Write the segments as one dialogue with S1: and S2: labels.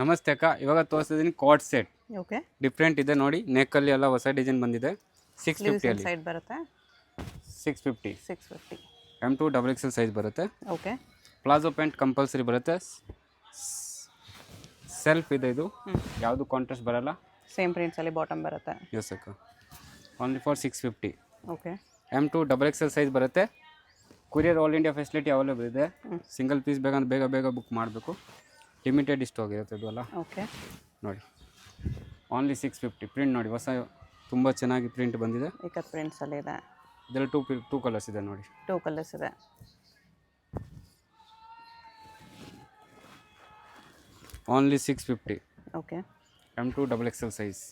S1: ನಮಸ್ತೆ ಅಕ್ಕ, ಇವಾಗ ತೋರಿಸ್ತಿದ್ದೀನಿ ಕಾಟ್ ಸೆಟ್.
S2: ಓಕೆ.
S1: ಡಿಫ್ರೆಂಟ್ ಇದೆ ನೋಡಿ, ನೆಕ್ಕಲ್ಲಿ ಎಲ್ಲ ಹೊಸ ಡಿಸೈನ್ ಬಂದಿದೆ. 650 ಅಲ್ಲಿ
S2: ಸೈಡ್ ಬರುತ್ತೆ
S1: 650
S2: 650.
S1: M2 XXL ಸೈಜ್ ಬರುತ್ತೆ.
S2: ಓಕೆ.
S1: ಪ್ಲಾಜೋ ಪ್ಯಾಂಟ್ ಕಂಪಲ್ಸರಿ ಬರುತ್ತೆ. ಸೆಲ್ಫ್ ಇದೆ, ಇದು ಯಾವುದು ಕಾಂಟ್ರಾಸ್ಟ್ ಬರಲ್ಲ.
S2: ಸೇಮ್ ಪ್ರಿಂಟ್ಸಲ್ಲಿ ಬಾಟಮ್ ಬರುತ್ತೆ.
S1: ಎಸ್ ಅಕ್ಕ, only for 650.
S2: Okay.
S1: M2 XXL size ಬರುತ್ತೆ. Courier all India facility available ಇದೆ. ಸಿಂಗಲ್ ಪೀಸ್ ಬೇಕಂದ್ರೆ ಬೇಗ ಬೇಗ ಬುಕ್ ಮಾಡಬೇಕು. ಲಿಮಿಟೆಡ್ ಇಷ್ಟು ಹೋಗಿರುತ್ತೆ ಇದು ಅಲ್ಲ.
S2: ಓಕೆ.
S1: ನೋಡಿ, ಓನ್ಲಿ 650. ಪ್ರಿಂಟ್ ನೋಡಿ, ಹೊಸ ತುಂಬ ಚೆನ್ನಾಗಿ ಪ್ರಿಂಟ್ ಬಂದಿದೆ.
S2: ಇಕತ್ ಪ್ರಿಂಟ್ಸಲ್ಲಿ ಇದೆ.
S1: ಇದರಲ್ಲಿ ಟೂ ಕಲರ್ಸ್ ಇದೆ ನೋಡಿ.
S2: 2 ಕಲರ್ಸ್ ಇದೆ.
S1: Only 650.
S2: Okay.
S1: M2 XXL size.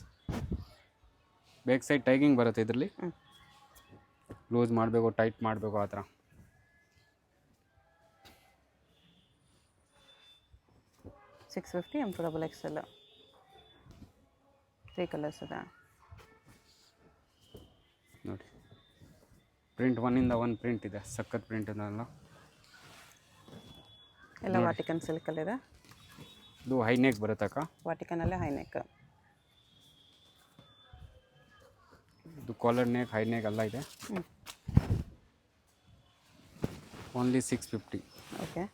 S1: Back side tying ಬರುತ್ತೆ ಇದರಲ್ಲಿ. ಲೂಸ್ ಮಾಡಬೇಕು, ಟೈಟ್ ಮಾಡಬೇಕು, ಆ ಥರ.
S2: $650 M2 XXL. 3 ಕಲರ್ಸ್ ಇದೆ
S1: ನೋಡಿ. ಪ್ರಿಂಟ್ ಒನ್ನಿಂದ ಒನ್ ಪ್ರಿಂಟ್ ಇದೆ, ಸಖತ್ ಪ್ರಿಂಟ್ ಇದೆಲ್ಲ.
S2: ಎಲ್ಲ ವಾಟಿಕನ್ ಸಿಲ್ಕಲ್ಲಿದೆ.
S1: ಇದು ಹೈನೆಕ್ ಬರುತ್ತೆ ಅಕ್ಕ.
S2: ವಾಟಿಕನಲ್ಲೇ ಹೈನೆಕ್.
S1: ಇದು ಕಾಲರ್ ನೆಕ್, ಹೈ ನೆಕ್ ಎಲ್ಲ ಇದೆ. ಓನ್ಲಿ 650.
S2: ಓಕೆ.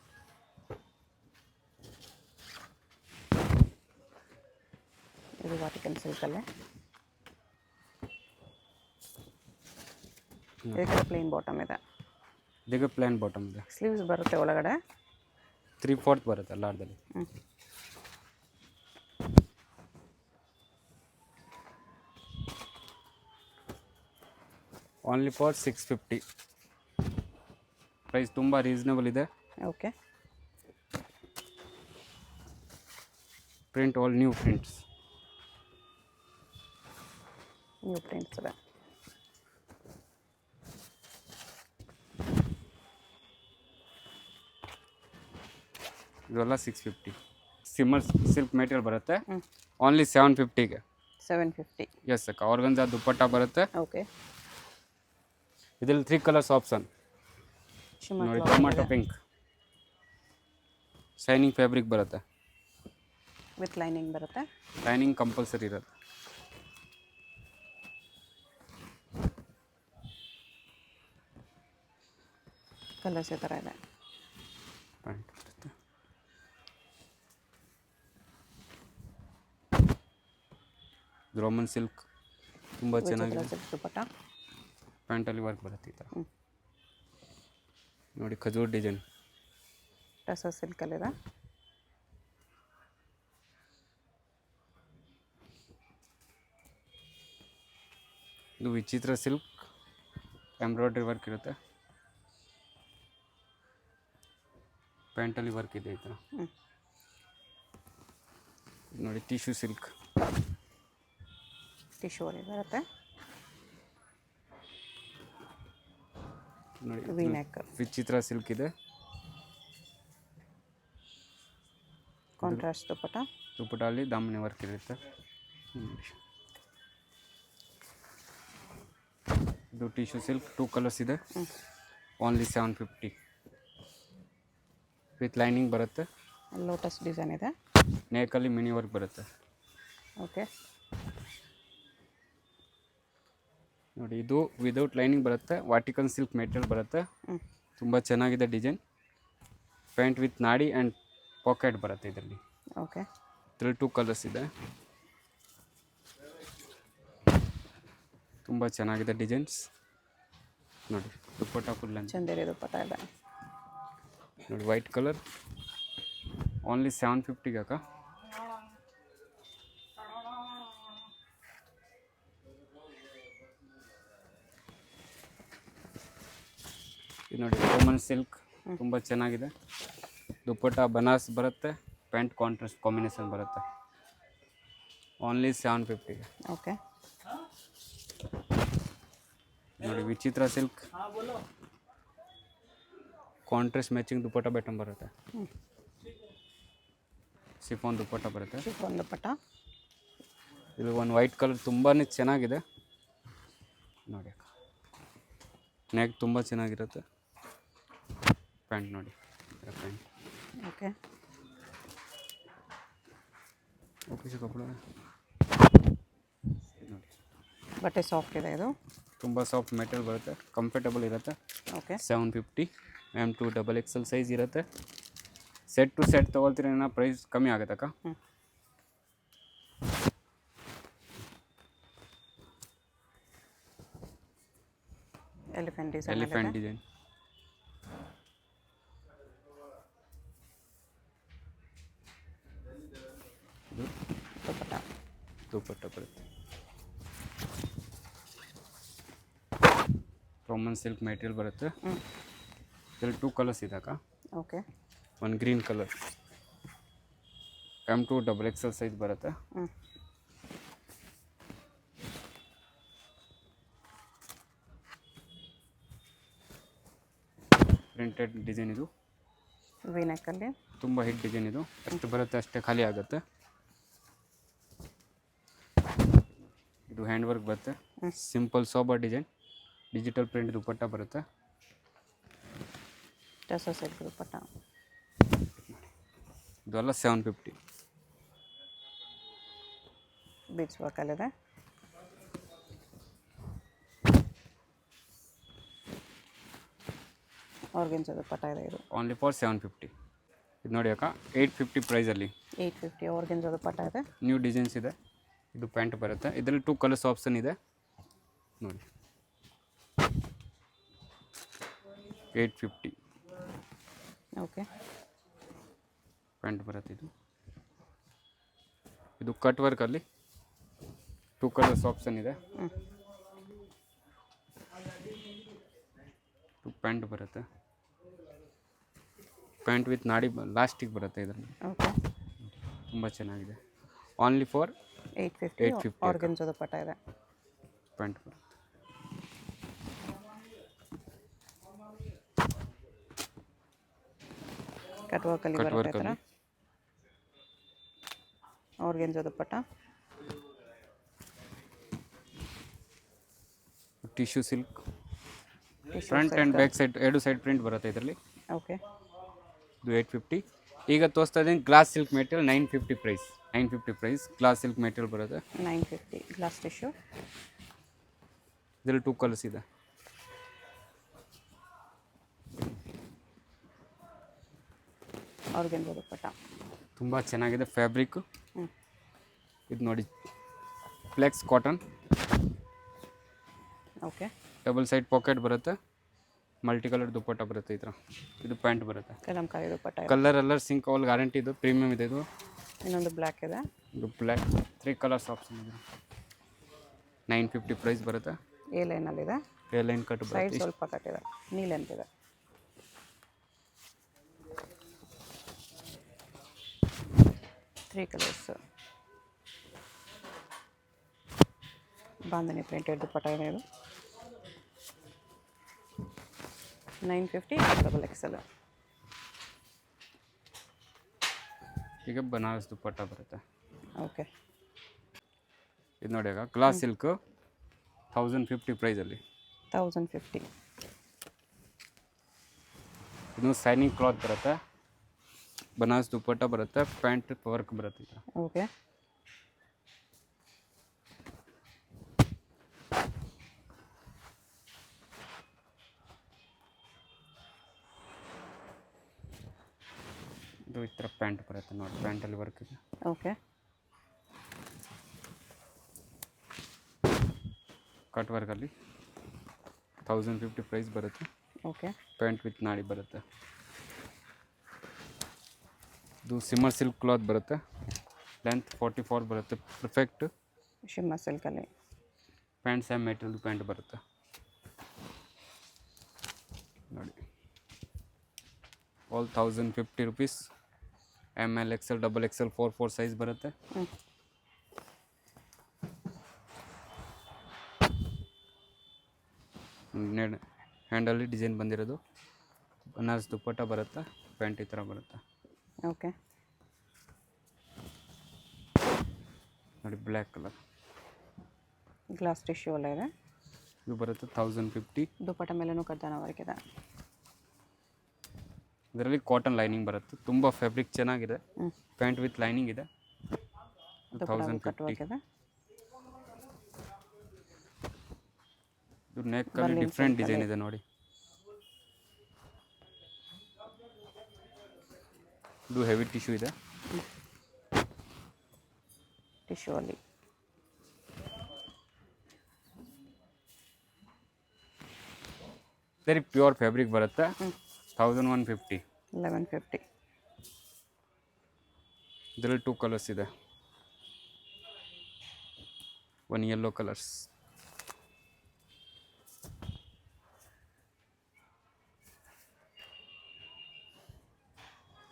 S2: ಇದು ವಾಟಿಕನ್ ಸಿಲ್ಕಲ್ಲೇ. ಇದಕ್ಕೆ ಪ್ಲೇನ್ ಬಾಟಮ್ ಇದೆ.
S1: ಇದಕ್ಕೆ ಪ್ಲೇನ್ ಬಾಟಮ್ ಇದೆ.
S2: ಸ್ಲೀವ್ಸ್ ಬರುತ್ತೆ ಒಳಗಡೆ.
S1: 3/4 ಬರುತ್ತೆ ಎಲ್ಲಾರ್ದಲ್ಲಿ. Only for 650. ಪ್ರೈಸ್ ತುಂಬ ರೀಸನೇಬಲ್ ಇದೆ.
S2: Okay.
S1: Print all new prints.
S2: New prints ಇದೆ.
S1: ಇದೆಲ್ಲ 650. ಸಿಮ್ಮರ್ ಸಿಲ್ಕ್ ಮೆಟೀರಿಯಲ್ ಬರುತ್ತೆ. ಓನ್ಲಿ 750ಗೆ.
S2: 750.
S1: ಎಸ್ ಅಕ್ಕ, ಆರ್ಗನ್ಜಾ ದುಪ್ಪಟ್ಟ ಬರುತ್ತೆ.
S2: ಓಕೆ.
S1: ಇದರಲ್ಲಿ 3 ಕಲರ್ಸ್ ಆಪ್ಷನ್ ನೋಡಿ. ಟೊಮ್ಯಾಟೊ ಪಿಂಕ್, ಶೈನಿಂಗ್ ಫ್ಯಾಬ್ರಿಕ್ ಬರುತ್ತೆ.
S2: ವಿತ್ ಲೈನಿಂಗ್ ಬರುತ್ತೆ.
S1: ಲೈನಿಂಗ್ ಕಂಪಲ್ಸರಿ ಇರುತ್ತೆ.
S2: ಕಲರ್ಸ್ ಈ ಥರ ಇದೆ.
S1: ಪ್ಯಾಂಟ್ ಬರುತ್ತೆ. ರೋಮನ್ ಸಿಲ್ಕ್ ತುಂಬ ಚೆನ್ನಾಗಿದೆ.
S2: ದುಪ್ಪಟ್ಟ.
S1: ಪ್ಯಾಂಟಲ್ಲಿ ವರ್ಕ್ ಬರುತ್ತೆ ಈ ಥರ ನೋಡಿ. ಖಜೂರ್ ಡಿಸೈನ್.
S2: ಟಸರ್ ಸಿಲ್ಕಲ್ಲಿದೆ.
S1: ಇದು ವಿಚಿತ್ರ ಸಿಲ್ಕ್, ಎಂಬ್ರಾಯ್ಡ್ರಿ ವರ್ಕ್ ಇರುತ್ತೆ. ಪ್ಯಾಂಟಲ್ಲಿ ವರ್ಕ್ ಇದೆ ಈ ಥರ ನೋಡಿ. ಟಿಶ್ಯೂ ಸಿಲ್ಕ್,
S2: ಟಿಶ್ಯೂ ಅಲ್ಲಿ ಬರುತ್ತೆ
S1: ನೋಡಿ.
S2: V neck.
S1: ವಿಚಿತ್ರ ಸಿಲ್ಕ್ ಇದೆ.
S2: ಕಾಂಟ್ರಾಸ್ಟ್ ದುಪ್ಪಟ್ಟ.
S1: ದುಪ್ಪಟ್ಟಲ್ಲಿ ದಾಮಣಿ ವರ್ಕ್ ಇರುತ್ತೆ. ಇದು ಟಿಶ್ಯೂ ಸಿಲ್ಕ್, 2 ಕಲರ್ಸ್ ಇದೆ. ಓನ್ಲಿ 750. ವಿತ್ ಲೈನಿಂಗ್ ಬರುತ್ತೆ.
S2: ಲೋಟಸ್ ಡಿಸೈನ್ ಇದೆ.
S1: ನೆಕ್ಕಲ್ಲಿ ಮಿನಿ ವರ್ಕ್ ಬರುತ್ತೆ.
S2: ಓಕೆ.
S1: ನೋಡಿ, ಇದು ವಿದೌಟ್ ಲೈನಿಂಗ್ ಬರುತ್ತೆ. ವಾಟಿಕನ್ ಸಿಲ್ಕ್ ಮೆಟೀರಿಯಲ್ ಬರುತ್ತೆ. ತುಂಬ ಚೆನ್ನಾಗಿದೆ ಡಿಸೈನ್. ಪ್ಯಾಂಟ್ ವಿತ್ ನಾಡಿ ಆ್ಯಂಡ್ ಪಾಕೆಟ್ ಬರುತ್ತೆ ಇದರಲ್ಲಿ.
S2: ಓಕೆ.
S1: ಇದರಲ್ಲಿ 2 ಕಲರ್ಸ್ ಇದೆ. ತುಂಬ ಚೆನ್ನಾಗಿದೆ ಡಿಸೈನ್ಸ್ ನೋಡಿ. ದುಪ್ಪಟ್ಟ ಫುಲ್ ಅಂತ
S2: ಚಂದೇರಿ ದುಪ್ಪಟ್ಟ ಇದೆ
S1: ನೋಡಿ. White colour. ಓನ್ಲಿ 750 ಅಕ್ಕ. ಇದು ನೋಡಿ, ರೋಮನ್ ಸಿಲ್ಕ್ ತುಂಬ ಚೆನ್ನಾಗಿದೆ. ದುಪ್ಪಟ್ಟ ಬನಾರಸ್ ಬರುತ್ತೆ. ಪ್ಯಾಂಟ್ ಕಾಂಟ್ರಾಸ್ಟ್ ಕಾಂಬಿನೇಷನ್ ಬರುತ್ತೆ. ಓನ್ಲಿ 750ಗೆ.
S2: ಓಕೆ.
S1: ನೋಡಿ, ವಿಚಿತ್ರ ಸಿಲ್ಕ್, ಕಾಂಟ್ರಾಸ್ಟ್ ಮ್ಯಾಚಿಂಗ್ ದುಪ್ಪಟ್ಟ ಬಟನ್ ಬರುತ್ತೆ. ಶಿಫಾನ್ ದುಪ್ಪಟ್ಟ ಬರುತ್ತೆ.
S2: ಶಿಫಾನ್ ದುಪ್ಪಟ್ಟ.
S1: ಇದು ಒಂದು ವೈಟ್ ಕಲರ್ ತುಂಬಾ ಚೆನ್ನಾಗಿದೆ ನೋಡಿ. ನೆಕ್ ತುಂಬ ಚೆನ್ನಾಗಿರುತ್ತೆ. ಪ್ಯಾಂಟ್ ನೋಡಿ, ಪ್ಯಾಂಟ್.
S2: ಓಕೆ.
S1: ಆಫೀಸ್ ಕಪಡ ನೋಡಿ,
S2: ಬಟ್ಟೆ ಸಾಫ್ಟ್ ಇದೆ ಇದು.
S1: ತುಂಬ ಸಾಫ್ಟ್ ಮೆಟೀರಿಯಲ್ ಬರುತ್ತೆ, ಕಂಫರ್ಟಬಲ್ ಇರುತ್ತೆ.
S2: ಓಕೆ.
S1: 750 M2 XXL ಸೈಜ್ ಇರುತ್ತೆ. ಸೆಟ್ ಟು ಸೆಟ್ ತೊಗೊಳ್ತೀರ ಪ್ರೈಸ್ ಕಮ್ಮಿ ಆಗುತ್ತಕ್ಕ.
S2: Elephant design.
S1: Elephant design. ಇದು ದುಪ್ಪಟ್ಟ ಬರುತ್ತೆ. ರೋಮನ್ ಸಿಲ್ಕ್ ಮೆಟೀರಿಯಲ್ ಬರುತ್ತೆ. ಇದರಲ್ಲಿ 2 ಕಲರ್ಸ್ ಇದೆ ಅಕ್ಕ.
S2: ಓಕೆ.
S1: ಒಂದು green colour, M2 XXL size ಬರುತ್ತೆ. ಪ್ರಿಂಟೆಡ್ ಡಿಸೈನ್ ಇದು.
S2: ವಿ ನೆಕ್ಕಲ್ಲಿ
S1: ತುಂಬ ಹಿಟ್ ಡಿಸೈನ್ ಇದು. ಎಷ್ಟು ಬರುತ್ತೆ ಅಷ್ಟೇ ಖಾಲಿ ಆಗುತ್ತೆ. ಇದು ಹ್ಯಾಂಡ್ ವರ್ಕ್ ಬರುತ್ತೆ. Simple sober design, digital print dupatta ಬರುತ್ತೆ.
S2: ಟಸರ್ ಸಿಲ್ಕ್ ದುಪ್ಪಟ್ಟ.
S1: ಇದೆಲ್ಲ 750.
S2: ಬೀಚ್ ವರ್ಕಲ್ಲಿದೆ. ಆರ್ಗೆನ್ಜಾ ದುಪ್ಪಟ್ಟ ಇದೆ ಇದು.
S1: Only for 750. ಇದು ನೋಡಿ ಅಕ್ಕ, 850 ಪ್ರೈಸಲ್ಲಿ
S2: 850 ಆರ್ಗೆನ್ಜಾ ದುಪ್ಪಟ್ಟ ಇದೆ.
S1: ನ್ಯೂ ಡಿಸೈನ್ಸ್ ಇದೆ. ಇದು ಪ್ಯಾಂಟ್ ಬರುತ್ತೆ. ಇದರಲ್ಲಿ 2 ಕಲರ್ಸ್ ಆಪ್ಷನ್ ಇದೆ ನೋಡಿ. 850
S2: ಓಕೆ.
S1: ಪ್ಯಾಂಟ್ ಬರುತ್ತೆ ಇದು. ಇದು ಕಟ್ ವರ್ಕಲ್ಲಿ 2 ಕಲರ್ಸ್ ಆಪ್ಷನ್ ಇದೆ. ಪ್ಯಾಂಟ್ ಬರುತ್ತೆ. ಪ್ಯಾಂಟ್ ವಿತ್ ನಾಡಿ ಲಾಸ್ಟಿಗೆ ಬರುತ್ತೆ ಇದರಲ್ಲಿ.
S2: ಓಕೆ.
S1: ತುಂಬ ಚೆನ್ನಾಗಿದೆ. ಓನ್ಲಿ ಫಾರ್
S2: 850 ಆರ್ಗೆನ್ಜಾ ದುಪ್ಪಟ್ಟ ಇದೆ.
S1: ಪ್ಯಾಂಟ್ ಬರುತ್ತೆ.
S2: ಕಟ್ ವರ್ಕಲ್ಲಿ
S1: ಕಟ್
S2: ಬರುತ್ತೆ ಥರ.
S1: ವರ್ಕಲ್ಲಿ
S2: organza dupatta.
S1: Tissue silk. Front and back side 2 side print ಬರುತ್ತೆ ಇದರಲ್ಲಿ.
S2: ಓಕೆ.
S1: ಇದು 850. ಈಗ ತೋರಿಸ್ತಾ ಇದ್ದೀನಿ glass silk material 950 price. 950 price glass silk material ಬರುತ್ತೆ.
S2: 950 ಗ್ಲಾಸ್ ಟಿಶ್ಯೂ.
S1: ಇದರಲ್ಲಿ 2 ಕಲರ್ಸ್ ಇದೆ.
S2: ಆರ್ಗೆನ್ಜಾ ದುಪ್ಪಟ್ಟ.
S1: ತುಂಬ ಚೆನ್ನಾಗಿದೆ ಫ್ಯಾಬ್ರಿಕ್. ಇದು ನೋಡಿ, flex cotton.
S2: Okay.
S1: Double side pocket ಬರುತ್ತೆ. ಮಲ್ಟಿ ಕಲರ್ ದುಪ್ಪಟ್ಟ ಬರುತ್ತೆ ಈ ಥರ. ಇದು ಪ್ಯಾಂಟ್ ಬರುತ್ತೆ.
S2: ಕಲಂಕಾರಿ ದುಪ್ಪಟ್ಟ ಇದೆ.
S1: Colour sync all guarantee. ಇದು ಪ್ರೀಮಿಯಮ್ ಇದೆ. ಇದು
S2: ಇನ್ನೊಂದು ಬ್ಲ್ಯಾಕ್ ಇದೆ.
S1: ಇದು ಬ್ಲ್ಯಾಕ್. 3 ಕಲರ್ಸ್ ಆಪ್ಷನ್ ಇದೆ. 950 ಪ್ರೈಸ್ ಬರುತ್ತೆ.
S2: ಎ ಲೈನಲ್ಲಿದೆ.
S1: ಎ ಲೈನ್ ಕಟ್
S2: ಸೈಡ್
S1: ಬರುತ್ತೆ.
S2: ಸ್ವಲ್ಪ ಕಟ್ಟಿದೆ. ನೀ ಲೆಂತ್ ಇದೆ. Three colours. Bandhani printed dupatta ಇದೆ ಇದು. 950 XXL.
S1: ಈಗ ಬನಾರಸ್ ದುಪ್ಪಟ್ಟ ಬರುತ್ತೆ.
S2: ಓಕೆ.
S1: ಇದು ನೋಡಿ ಆಗ ಗ್ಲಾಸ್ ಸಿಲ್ಕ್ 1050 ಪ್ರೈಸಲ್ಲಿ.
S2: 1050.
S1: ಇದು ಸೈನಿಂಗ್ ಕ್ಲಾತ್ ಬರುತ್ತೆ. ಬನಾರಸ್ ದುಪ್ಪಟ್ಟ ಬರುತ್ತೆ. ಪ್ಯಾಂಟ್ ವರ್ಕ್ ಬರುತ್ತೆ. ಈ ಥರ.
S2: ಓಕೆ.
S1: ಇದು ಈ ಥರ ಪ್ಯಾಂಟ್ ಬರುತ್ತೆ ನೋಡಿ. ಪ್ಯಾಂಟಲ್ಲಿ ವರ್ಕ್ ಇದೆ.
S2: ಓಕೆ.
S1: ಕಟ್ ವರ್ಕಲ್ಲಿ 1050 ಪ್ರೈಸ್ ಬರುತ್ತೆ.
S2: ಓಕೆ.
S1: ಪ್ಯಾಂಟ್ ವಿತ್ ನಾಡಿ ಬರುತ್ತೆ. ಇದು ಸಿಮ್ಮರ್ ಸಿಲ್ಕ್ ಕ್ಲಾತ್ ಬರುತ್ತೆ. ಲೆಂತ್ 44 ಬರುತ್ತೆ. ಪರ್ಫೆಕ್ಟ್
S2: ಶಿಮ್ಮರ್ ಸಿಲ್ಕಲ್ಲಿ.
S1: ಪ್ಯಾಂಟ್ ಸೇಮ್ ಮೆಟೀರಿಯಲ್ ಪ್ಯಾಂಟ್ ಬರುತ್ತೆ ನೋಡಿ. All 1050 rupees. ML XL XXL 4 size ಬರುತ್ತೆ. ಹ್ಯಾಂಡಲ್ಲಿ ಡಿಸೈನ್ ಬಂದಿರೋದು. ಬನಾರಸ್ ದುಪ್ಪಟ್ಟ ಬರುತ್ತೆ. ಪ್ಯಾಂಟ್ ಈ ಥರ ಬರುತ್ತೆ.
S2: ಓಕೆ.
S1: ನೋಡಿ ಬ್ಲ್ಯಾಕ್ ಕಲರ್.
S2: ಗ್ಲಾಸ್ ಟಿಶ್ಯೂ ಎಲ್ಲ ಇದೆ.
S1: ಇದು ಬರುತ್ತೆ 1050.
S2: ದುಪ್ಪಟ್ಟ ಮೇಲೂ ಕದ್ದಾನ ವರ್ಕ್ ಇದೆ.
S1: ಇದರಲ್ಲಿ ಕಾಟನ್ ಲೈನಿಂಗ್ ಬರುತ್ತೆ. ತುಂಬ ಫ್ಯಾಬ್ರಿಕ್ ಚೆನ್ನಾಗಿದೆ. ಪ್ಯಾಂಟ್ ವಿತ್ ಲೈನಿಂಗ್ ಇದೆ. 1050.
S2: ಕಟ್ವಾಗಿದೆ.
S1: ಇದು ನೆಕ್ಕಲ್ಲಿ ಡಿಫ್ರೆಂಟ್ ಡಿಸೈನ್ ಇದೆ ನೋಡಿ. ಇದು ಹೆವಿ ಟಿಶ್ಯೂ ಇದೆ.
S2: ಟಿಶ್ಯೂ ಅಲ್ಲಿ
S1: ಸರಿ ಪ್ಯೂರ್ ಫ್ಯಾಬ್ರಿಕ್ ಬರುತ್ತೆ. 1150.
S2: 1150.
S1: ಇದರಲ್ಲಿ 2 ಕಲರ್ಸ್ ಇದೆ. One yellow colours.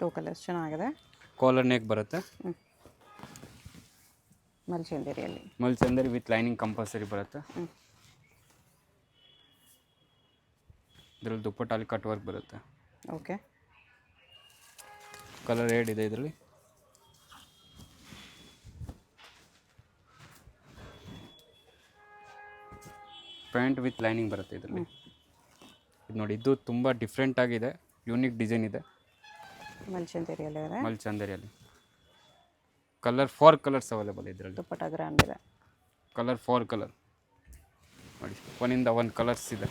S2: Two colours ಚೆನ್ನಾಗಿದೆ.
S1: ಕಾಲರ್ ನೆಕ್ ಬರುತ್ತೆ.
S2: ಮಲ್ಚಂದೇರಿಯಲ್ಲಿ
S1: ಮಲ್ಚಂದರಿ ವಿತ್ ಲೈನಿಂಗ್ ಕಂಪಲ್ಸರಿ ಬರುತ್ತೆ. ಇದರಲ್ಲಿ ದುಪ್ಪಟ್ಟಲ್ಲಿ ಕಟ್ ವರ್ಕ್ ಬರುತ್ತೆ.
S2: ಓಕೆ.
S1: ಕಲರ್ ರೇಡ್ ಇದೆ ಇದರಲ್ಲಿ. ಪ್ಯಾಂಟ್ ವಿತ್ ಲೈನಿಂಗ್ ಬರುತ್ತೆ ಇದರಲ್ಲಿ. ಇದು ನೋಡಿ, ಇದು ತುಂಬ ಡಿಫ್ರೆಂಟ್ ಆಗಿದೆ, ಯೂನಿಕ್ ಡಿಸೈನ್ ಇದೆ.
S2: ಮಲ್ಚಂದೇರಿಯಲ್ಲಿ ಇದೆ.
S1: ಮಲ್ಚಂದರಿಯಲ್ಲಿ ಕಲರ್ 4 ಕಲರ್ಸ್ ಅವೈಲೇಬಲ್ ಇದರಲ್ಲಿ.
S2: ದುಪ್ಪಟ್ಟ ಗ್ರ್ಯಾಂಡ್ ಇದೆ.
S1: ಕಲರ್ 4 ಕಲರ್ ನೋಡಿ, ಒನ್ನಿಂದ 1 ಕಲರ್ಸ್ ಇದೆ.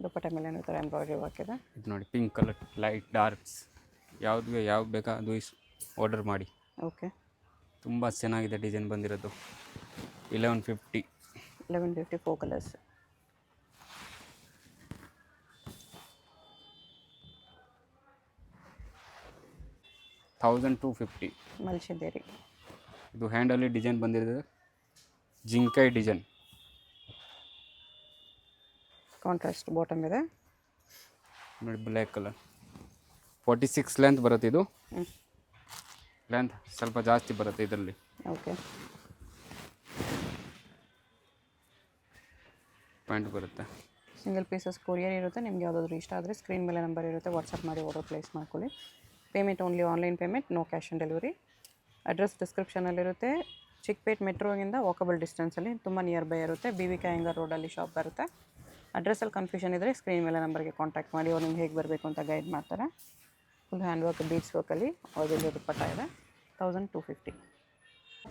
S2: ದುಪ್ಪಟ್ಟ ಮೇಲೆ ಈ ಥರ ಎಂಬ್ರಾಯ್ಡ್ರಿ ವರ್ಕ್ ಇದೆ.
S1: ಇದು ನೋಡಿ, ಪಿಂಕ್ ಕಲರ್, ಲೈಟ್ ಡಾರ್ಕ್ಸ್, ಯಾವ್ದು ಬೇಕಾ ಅದು ಆರ್ಡರ್ ಮಾಡಿ.
S2: ಓಕೆ.
S1: ತುಂಬ ಚೆನ್ನಾಗಿದೆ ಡಿಸೈನ್ ಬಂದಿರೋದು. 1150.
S2: 1150 4 ಕಲರ್ಸ್.
S1: $1250.
S2: ಮಲ್ಚಂದೇರಿ.
S1: ಇದು ಹ್ಯಾಂಡಲ್ಲಿ ಡಿಸೈನ್ ಬಂದಿರೋದು, ಜಿಂಕಾಯಿ ಡಿಸೈನ್.
S2: ಕಾಂಟ್ರಾಸ್ಟ್ ಬಾಟಮ್ ಇದೆ
S1: ನೋಡಿ, ಬ್ಲ್ಯಾಕ್ ಕಲರ್. 46 ಲೆಂತ್ ಬರುತ್ತೆ ಇದು. ಲೆಂತ್ ಸ್ವಲ್ಪ ಜಾಸ್ತಿ ಬರುತ್ತೆ ಇದರಲ್ಲಿ.
S2: ಓಕೆ.
S1: ಪ್ಯಾಂಟ್ ಬರುತ್ತೆ.
S2: ಸಿಂಗಲ್ ಪೀಸಸ್ ಕೊರಿಯರ್ ಇರುತ್ತೆ. ನಿಮ್ಗೆ ಯಾವುದಾದ್ರೂ ಇಷ್ಟ ಆದರೆ ಸ್ಕ್ರೀನ್ ಮೇಲೆ ನಂಬರ್ ಇರುತ್ತೆ, ವಾಟ್ಸಪ್ ಮಾಡಿ ಆರ್ಡರ್ ಪ್ಲೇಸ್ ಮಾಡ್ಕೊಳ್ಳಿ. Payment only online payment, no cash on delivery. Address ಡಿಸ್ಕ್ರಿಪ್ಷನಲ್ಲಿರುತ್ತೆ. ಚಿಕ್ಕಪೇಟ್ ಮೆಟ್ರೋಗಿಂದ ವಾಕಬಲ್ ಡಿಸ್ಟೆನ್ಸಲ್ಲಿ, ತುಂಬ ನಿಯರ್ ಬೈ ಇರುತ್ತೆ. BVK ಅಯ್ಯಂಗಾರ್ ರೋಡಲ್ಲಿ ಶಾಪ್ ಬರುತ್ತೆ. ಅಡ್ರೆಸ್ಸಲ್ಲಿ ಕನ್ಫ್ಯೂಷನ್ ಇದ್ದರೆ ಸ್ಕ್ರೀನ್ ಮೇಲೆ ನಂಬರ್ಗೆ ಕಾಂಟ್ಯಾಕ್ಟ್ ಮಾಡಿ, ಅವ್ರು ನಿಮ್ಗೆ ಹೇಗೆ ಬರಬೇಕು ಅಂತ ಗೈಡ್ ಮಾಡ್ತಾರೆ. ಫುಲ್ ಹ್ಯಾಂಡ್ ವರ್ಕ್, ಬೀಡ್ಸ್ ವರ್ಕಲ್ಲಿ ಅವ್ರದ್ದು ದುಪ್ಪಟ್ಟ ಇದೆ. 1250.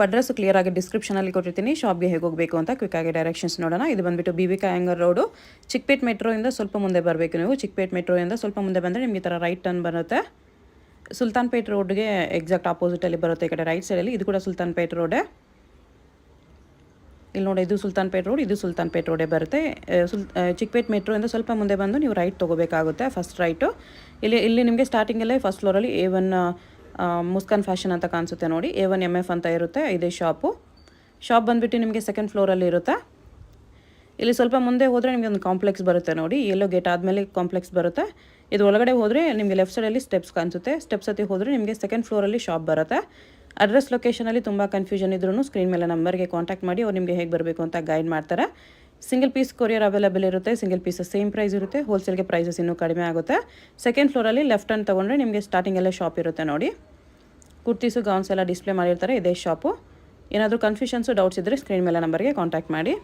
S2: ಅಡ್ರೆಸ್ ಕ್ಲಿಯರ್ ಆಗಿ ಡಿಸ್ಕ್ರಿಪ್ಷನಲ್ಲಿ ಕೊಟ್ಟಿರ್ತೀನಿ. ಶಾಪ್ಗೆ ಹೇಗೆ ಹೋಗಬೇಕು ಅಂತ ಕ್ವಿಕ್ಕಾಗಿ ಡೈರೆಕ್ಷನ್ಸ್ ನೋಡೋಣ. ಇದು ಬಂದುಬಿಟ್ಟು BVK ಅಯ್ಯಂಗಾರ್ ರೋಡು, ಚಿಕ್ಕಪೇಟ್ ಮೆಟ್ರೋಯಿಂದ ಸ್ವಲ್ಪ ಮುಂದೆ ಬರಬೇಕು ನೀವು. ಚಿಕ್ಕಪೇಟ್ ಮೆಟ್ರೋಯಿಂದ ಸ್ವಲ್ಪ ಮುಂದೆ ಬಂದರೆ ನಿಮಗೆ ಈ ಥರ ರೈಟ್ ಟರ್ನ್ ಬರುತ್ತೆ. ಸುಲ್ತಾನ್ಪೇಟ್ ರೋಡ್ಗೆ ಎಕ್ಸಾಕ್ಟ್ ಆಪೋಸಿಟಲ್ಲಿ ಬರುತ್ತೆ, ಈ ಕಡೆ ರೈಟ್ ಸೈಡಲ್ಲಿ. ಇದು ಕೂಡ ಸುಲ್ತಾನ್ಪೇಟ್ ರೋಡೇ. ಇಲ್ಲಿ ನೋಡಿ, ಇದು ಸುಲ್ತಾನ್ಪೇಟ್ ರೋಡ್, ಇದು ಸುಲ್ತಾನ್ಪೇಟ್ ರೋಡೇ ಬರುತ್ತೆ. ಚಿಕ್ಕಪೇಟ್ ಮೆಟ್ರೋಯಿಂದ ಸ್ವಲ್ಪ ಮುಂದೆ ಬಂದು ನೀವು ರೈಟ್ ತೊಗೋಬೇಕಾಗುತ್ತೆ, ಫಸ್ಟ್ ರೈಟು. ಇಲ್ಲಿ ನಿಮಗೆ ಸ್ಟಾರ್ಟಿಂಗಲ್ಲೇ ಫಸ್ಟ್ ಫ್ಲೋರಲ್ಲಿ A1 ಮುಸ್ಕಾನ್ ಫ್ಯಾಷನ್ ಅಂತ ಕಾಣಿಸುತ್ತೆ ನೋಡಿ. A1 MF ಅಂತ ಇರುತ್ತೆ, ಇದೇ ಶಾಪು. ಶಾಪ್ ಬಂದುಬಿಟ್ಟು ನಿಮಗೆ ಸೆಕೆಂಡ್ ಫ್ಲೋರಲ್ಲಿ ಇರುತ್ತೆ. ಇಲ್ಲಿ ಸ್ವಲ್ಪ ಮುಂದೆ ಹೋದರೆ ನಿಮಗೆ ಒಂದು ಕಾಂಪ್ಲೆಕ್ಸ್ ಬರುತ್ತೆ ನೋಡಿ. ಎಲ್ಲೋ ಗೇಟ್ ಆದಮೇಲೆ ಕಾಂಪ್ಲೆಕ್ಸ್ ಬರುತ್ತೆ. ಇದು ಒಳಗಡೆ ಹೋದರೆ ನಿಮಗೆ ಲೆಫ್ಟ್ ಸೈಡಲ್ಲಿ ಸ್ಟೆಪ್ಸ್ ಕಾಣಿಸುತ್ತೆ. ಸ್ಟೆಪ್ಸ್ ಹತ್ತಿ ಹೋದರೆ ನಿಮಗೆ ಸೆಕೆಂಡ್ ಫ್ಲೋರಲ್ಲಿ ಶಾಪ್ ಬರುತ್ತೆ. ಅಡ್ರೆಸ್ ಲೊಕೇಶನಲ್ಲಿ ತುಂಬ ಕನ್ಫ್ಯೂಷನ್ ಇದ್ರೂ ಸ್ಕ್ರೀನ್ ಮೇಲೆ ನಂಬರ್ಗೆ ಕಾಂಟ್ಯಾಕ್ಟ್ ಮಾಡಿ, ಅವ್ರು ನಿಮಗೆ ಹೇಗೆ ಬರಬೇಕು ಅಂತ ಗೈಡ್ ಮಾಡ್ತಾರೆ. ಸಿಂಗಲ್ ಪೀಸ್ ಕೊರಿಯರ್ ಅವೈಲೇಬಲ್ ಇರುತ್ತೆ. ಸಿಂಗಲ್ ಪೀಸ್ ಸೇಮ್ ಪ್ರೈಸ್ ಇರುತ್ತೆ. ಹೋಲ್ಸೇಲ್ಗೆ ಪ್ರೈಸಸ್ ಇನ್ನೂ ಕಡಿಮೆ ಆಗುತ್ತೆ. ಸೆಕೆಂಡ್ ಫ್ಲೋರಲ್ಲಿ ಲೆಫ್ಟ್ ಹ್ಯಾಂಡ್ ತೊಗೊಂಡ್ರೆ ನಿಮಗೆ ಸ್ಟಾರ್ಟಿಂಗಲ್ಲೇ ಶಾಪ್ ಇರುತ್ತೆ ನೋಡಿ. ಕುರ್ತೀಸು, ಗೌನ್ಸ್ ಎಲ್ಲ ಡಿಸ್ಪ್ಲೇ ಮಾಡಿರ್ತಾರೆ, ಇದೇ ಶಾಪು. ಏನಾದರೂ ಕನ್ಫ್ಯೂಷನ್ಸು, ಡೌಟ್ಸ್ ಇದ್ದರೆ ಸ್ಕ್ರೀನ್ ಮೇಲೆ ನಂಬರ್ಗೆ ಕಾಂಟ್ಯಾಕ್ಟ್ ಮಾಡಿ.